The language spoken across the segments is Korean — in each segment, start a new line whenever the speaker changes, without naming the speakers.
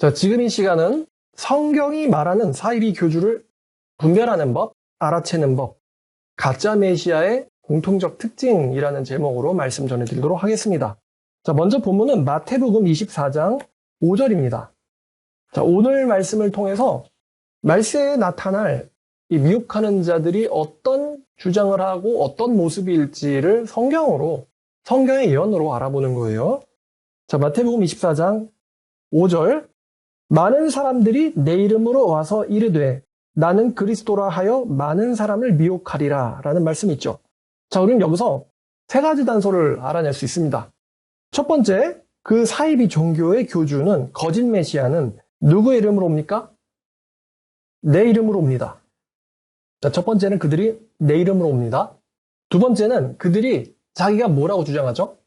자, 지금 이 시간은 성경이 말하는 사이비 교주를 분별하는 법, 알아채는 법, 가짜 메시아의 공통적 특징이라는 제목으로 말씀 전해드리도록 하겠습니다. 자, 먼저 본문은 마태복음 24장 5절입니다. 자, 오늘 말씀을 통해서 말세에 나타날 이 미혹하는 자들이 어떤 주장을 하고 어떤 모습일지를 성경의 예언으로 알아보는 거예요. 자, 마태복음 24장 5절. 많은 사람들이 내 이름으로 와서 이르되 나는 그리스도라 하여 많은 사람을 미혹하리라 라는 말씀이 있죠. 자, 우리는 여기서 세 가지 단서를 알아낼 수 있습니다. 첫 번째, 그 사이비 종교의 교주는, 거짓 메시아는 누구의 이름으로 옵니까? 내 이름으로 옵니다. 자, 첫 번째는 그들이 내 이름으로 옵니다. 두 번째는 그들이 자기가 뭐라고 주장하죠?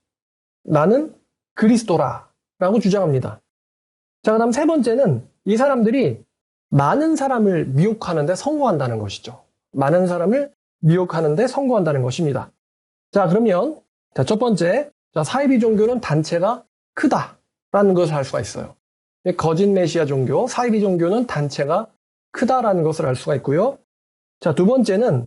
나는 그리스도라 라고 주장합니다. 자, 그 다음 세 번째는 이 사람들이 많은 사람을 미혹하는데 성공한다는 것이죠. 많은 사람을 미혹하는데 성공한다는 것입니다. 자, 그러면 첫 번째, 사이비 종교는 단체가 크다라는 것을 알 수가 있어요. 거짓 메시아 종교, 사이비 종교는 단체가 크다라는 것을 알 수가 있고요. 자, 두 번째는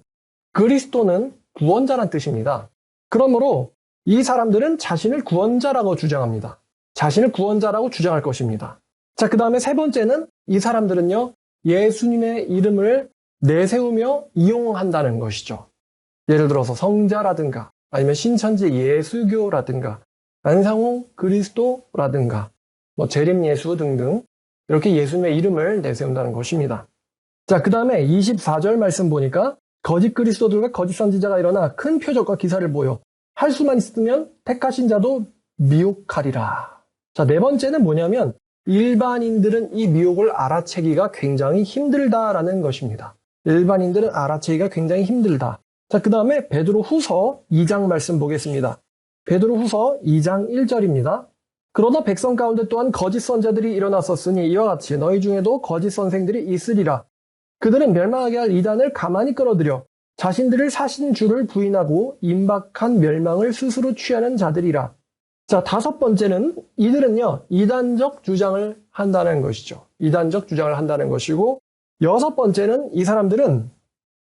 그리스도는 구원자란 뜻입니다. 그러므로 이 사람들은 자신을 구원자라고 주장합니다. 자신을 구원자라고 주장할 것입니다. 자, 그 다음에 세 번째는 이 사람들은요, 예수님의 이름을 내세우며 이용한다는 것이죠. 예를 들어서 성자라든가 아니면 신천지 예수교라든가 안상홍 그리스도라든가 재림 예수 등등 이렇게 예수님의 이름을 내세운다는 것입니다. 자, 그 다음에 24절 말씀 보니까 거짓 그리스도들과 거짓 선지자가 일어나 큰 표적과 기사를 보여 할 수만 있으면 택하신 자도 미혹하리라. 자, 네 번째는 뭐냐면 일반인들은 이 미혹을 알아채기가 굉장히 힘들다라는 것입니다. 일반인들은 알아채기가 굉장히 힘들다. 자, 그 다음에 베드로 후서 2장 말씀 보겠습니다. 베드로 후서 2장 1절입니다. 그러나 백성 가운데 또한 거짓 선자들이 일어났었으니 이와 같이 너희 중에도 거짓 선생들이 있으리라. 그들은 멸망하게 할 이단을 가만히 끌어들여 자신들을 사신 주를 부인하고 임박한 멸망을 스스로 취하는 자들이라. 자, 다섯 번째는 이들은요, 이단적 주장을 한다는 것이죠. 이단적 주장을 한다는 것이고, 여섯 번째는 이 사람들은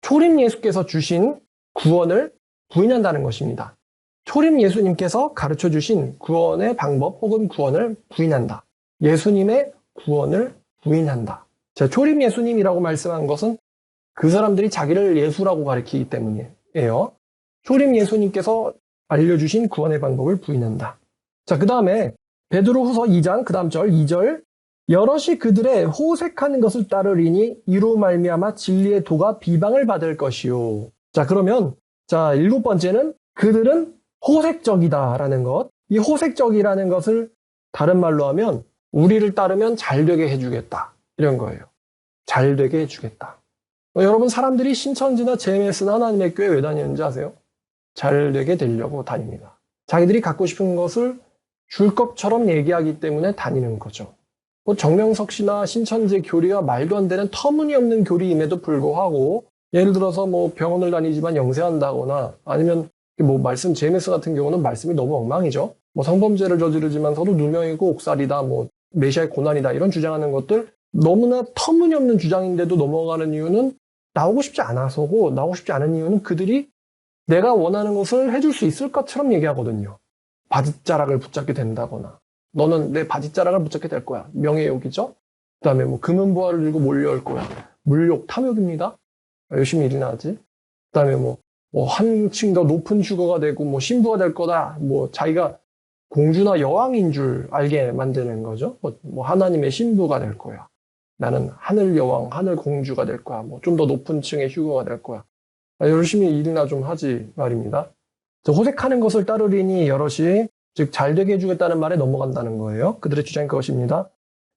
초림 예수께서 주신 구원을 부인한다는 것입니다. 초림 예수님께서 가르쳐 주신 구원의 방법 혹은 구원을 부인한다. 예수님의 구원을 부인한다. 자, 초림 예수님이라고 말씀한 것은 그 사람들이 자기를 예수라고 가리키기 때문이에요. 초림 예수님께서 알려주신 구원의 방법을 부인한다. 자, 그 다음에 베드로 후서 2장 그 다음 절 2절. 여럿이 그들의 호색하는 것을 따르리니 이로 말미암아 진리의 도가 비방을 받을 것이요. 자, 그러면 일곱 번째는 그들은 호색적이다라는 것. 이 호색적이라는 것을 다른 말로 하면 우리를 따르면 잘되게 해주겠다 이런 거예요. 잘되게 해주겠다. 여러분, 사람들이 신천지나 JMS나 하나님의 교회 왜 다니는지 아세요? 잘되게 되려고 다닙니다. 자기들이 갖고 싶은 것을 줄 것처럼 얘기하기 때문에 다니는 거죠. 정명석 씨나 신천지 교리가 말도 안 되는 터무니없는 교리임에도 불구하고 예를 들어서 병원을 다니지만 영세한다거나 아니면 말씀 JMS 같은 경우는 말씀이 너무 엉망이죠. 성범죄를 저지르지만서도 누명이고 옥살이다, 메시아의 고난이다 이런 주장하는 것들 너무나 터무니없는 주장인데도 넘어가는 이유는 나오고 싶지 않아서고, 나오고 싶지 않은 이유는 그들이 내가 원하는 것을 해줄 수 있을 것처럼 얘기하거든요. 바지자락을 붙잡게 된다거나 너는 내 바지자락을 붙잡게 될 거야. 명예욕이죠. 그 다음에 금은보화를 들고 몰려올 거야. 물욕, 탐욕입니다. 열심히 일이나 하지. 그 다음에 한층 더 높은 주거가 되고 신부가 될 거다. 자기가 공주나 여왕인 줄 알게 만드는 거죠. 하나님의 신부가 될 거야. 나는 하늘 여왕, 하늘 공주가 될 거야. 좀 더 높은 층의 휴거가 될 거야. 열심히 일이나 좀 하지 말입니다. 호색하는 것을 따르리니 여럿이, 즉 잘되게 해주겠다는 말에 넘어간다는 거예요. 그들의 주장이 그것입니다.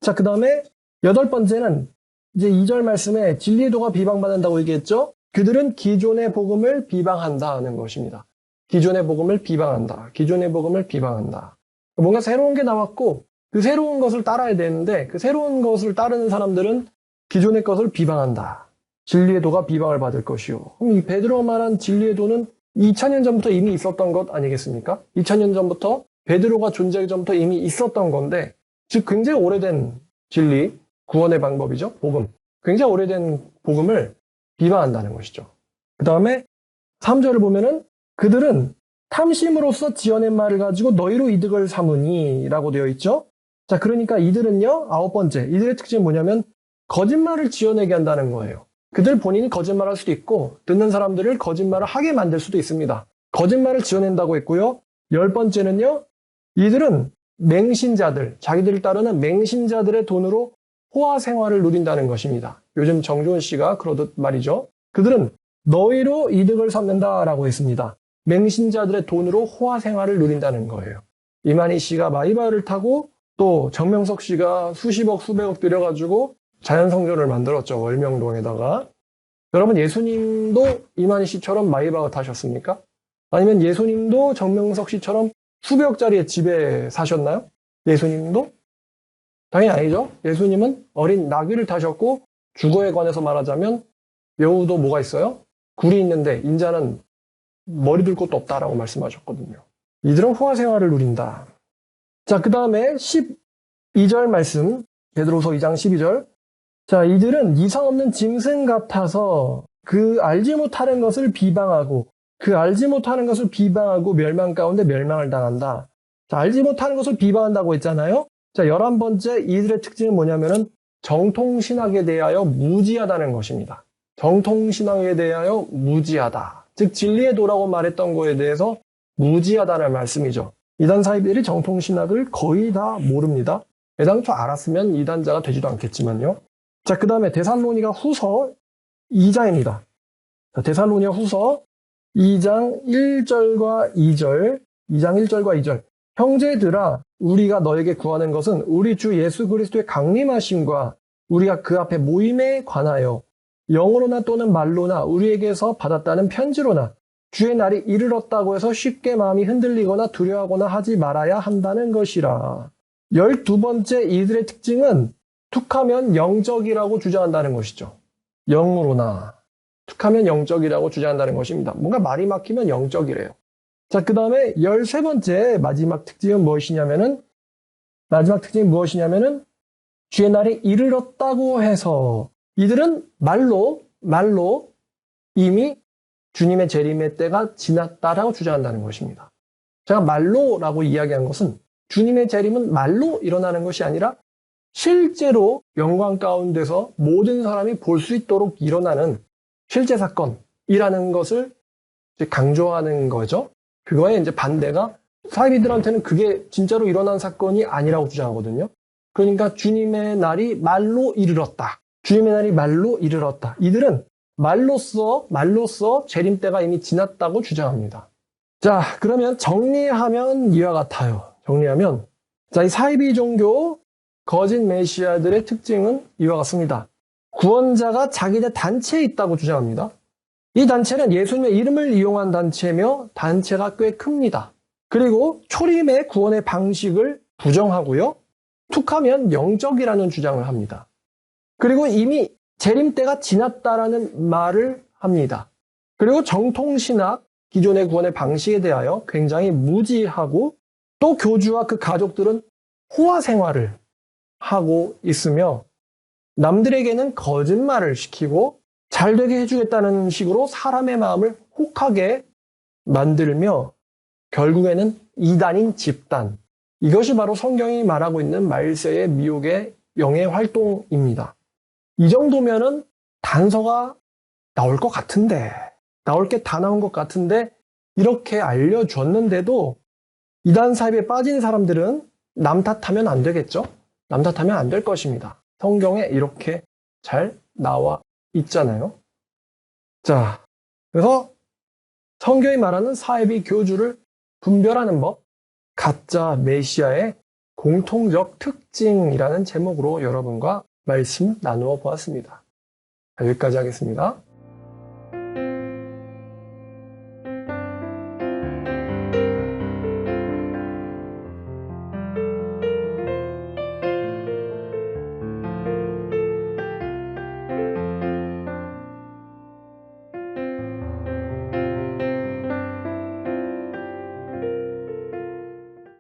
자, 그 다음에 여덟 번째는 이제 2절 말씀에 진리의 도가 비방받는다고 얘기했죠. 그들은 기존의 복음을 비방한다는 것입니다. 기존의 복음을 비방한다. 기존의 복음을 비방한다. 뭔가 새로운 게 나왔고 그 새로운 것을 따라야 되는데 그 새로운 것을 따르는 사람들은 기존의 것을 비방한다. 진리의 도가 비방을 받을 것이요. 그럼 이 베드로가 말한 진리의 도는 2000년 전부터 이미 있었던 것 아니겠습니까? 2000년 전부터 베드로가 존재하기 전부터 이미 있었던 건데, 즉 굉장히 오래된 진리, 구원의 방법이죠. 복음. 굉장히 오래된 복음을 비방한다는 것이죠. 그 다음에 3절을 보면은 그들은 탐심으로써 지어낸 말을 가지고 너희로 이득을 삼으니 라고 되어 있죠. 자, 그러니까 이들은요, 9번째, 이들의 특징이 뭐냐면 거짓말을 지어내게 한다는 거예요. 그들 본인이 거짓말할 수도 있고 듣는 사람들을 거짓말을 하게 만들 수도 있습니다. 거짓말을 지어낸다고 했고요. 10번째는요, 이들은 맹신자들, 자기들을 따르는 맹신자들의 돈으로 호화 생활을 누린다는 것입니다. 요즘 정조은 씨가 그러듯 말이죠. 그들은 너희로 이득을 삼는다라고 했습니다. 맹신자들의 돈으로 호화 생활을 누린다는 거예요. 이만희 씨가 마이바흐를 타고 또 정명석 씨가 수십억, 수백억 들여가지고 자연성전을 만들었죠. 월명동에다가. 여러분, 예수님도 이만희 씨처럼 마이바흐 타셨습니까? 아니면 예수님도 정명석 씨처럼 수백억짜리 집에 사셨나요? 예수님도? 당연히 아니죠. 예수님은 어린 나귀를 타셨고 주거에 관해서 말하자면 여우도 뭐가 있어요? 굴이 있는데 인자는 머리 둘 곳도 없다라고 말씀하셨거든요. 이들은 호화 생활을 누린다. 자, 그 다음에 12절 말씀, 베드로서 2장 12절. 자, 이들은 이상 없는 짐승 같아서 그 알지 못하는 것을 비방하고 멸망 가운데 멸망을 당한다. 자, 알지 못하는 것을 비방한다고 했잖아요. 자, 11번째 이들의 특징은 뭐냐면은 정통신학에 대하여 무지하다는 것입니다. 정통신학에 대하여 무지하다. 즉 진리의 도라고 말했던 거에 대해서 무지하다는 말씀이죠. 이단 사이비들이 정통신학을 거의 다 모릅니다. 애당초 알았으면 이단자가 되지도 않겠지만요. 자, 그 다음에 데살로니가 후서 2장입니다. 자, 데살로니가 후서 2장 1절과 2절, 2장 1절과 2절. 형제들아, 우리가 너에게 구하는 것은 우리 주 예수 그리스도의 강림하심과 우리가 그 앞에 모임에 관하여 영어로나 또는 말로나 우리에게서 받았다는 편지로나 주의 날이 이르렀다고 해서 쉽게 마음이 흔들리거나 두려워하거나 하지 말아야 한다는 것이라. 12번째 이들의 특징은 툭하면 영적이라고 주장한다는 것이죠. 영으로나 툭하면 영적이라고 주장한다는 것입니다. 뭔가 말이 막히면 영적이래요. 자, 그 다음에 13번째 마지막 특징은 무엇이냐면은 주의 날이 이르렀다고 해서 이들은 말로 이미 주님의 재림의 때가 지났다라고 주장한다는 것입니다. 제가 말로라고 이야기한 것은 주님의 재림은 말로 일어나는 것이 아니라 실제로 영광 가운데서 모든 사람이 볼 수 있도록 일어나는 실제 사건이라는 것을 강조하는 거죠. 그거에 이제 반대가 사이비들한테는 그게 진짜로 일어난 사건이 아니라고 주장하거든요. 그러니까 주님의 날이 말로 이르렀다. 주님의 날이 말로 이르렀다. 이들은 말로써 재림 때가 이미 지났다고 주장합니다. 자, 그러면 정리하면 이와 같아요. 자, 이 사이비 종교 거짓 메시아들의 특징은 이와 같습니다. 구원자가 자기네 단체에 있다고 주장합니다. 이 단체는 예수님의 이름을 이용한 단체며 단체가 꽤 큽니다. 그리고 초림의 구원의 방식을 부정하고요. 툭하면 영적이라는 주장을 합니다. 그리고 이미 재림 때가 지났다라는 말을 합니다. 그리고 정통신학, 기존의 구원의 방식에 대하여 굉장히 무지하고 또 교주와 그 가족들은 호화 생활을 하고 있으며 남들에게는 거짓말을 시키고 잘되게 해주겠다는 식으로 사람의 마음을 혹하게 만들며 결국에는 이단인 집단. 이것이 바로 성경이 말하고 있는 말세의 미혹의 영의 활동입니다. 이 정도면은 단서가 나올 것 같은데, 나올 게 다 나온 것 같은데 이렇게 알려줬는데도 이단 사입에 빠진 사람들은 남 탓하면 안 되겠죠? 남 탓하면 안 될 것입니다. 성경에 이렇게 잘 나와 있잖아요. 자, 그래서 성경이 말하는 사이비 교주를 분별하는 법, 가짜 메시아의 공통적 특징이라는 제목으로 여러분과 말씀 나누어 보았습니다. 여기까지 하겠습니다.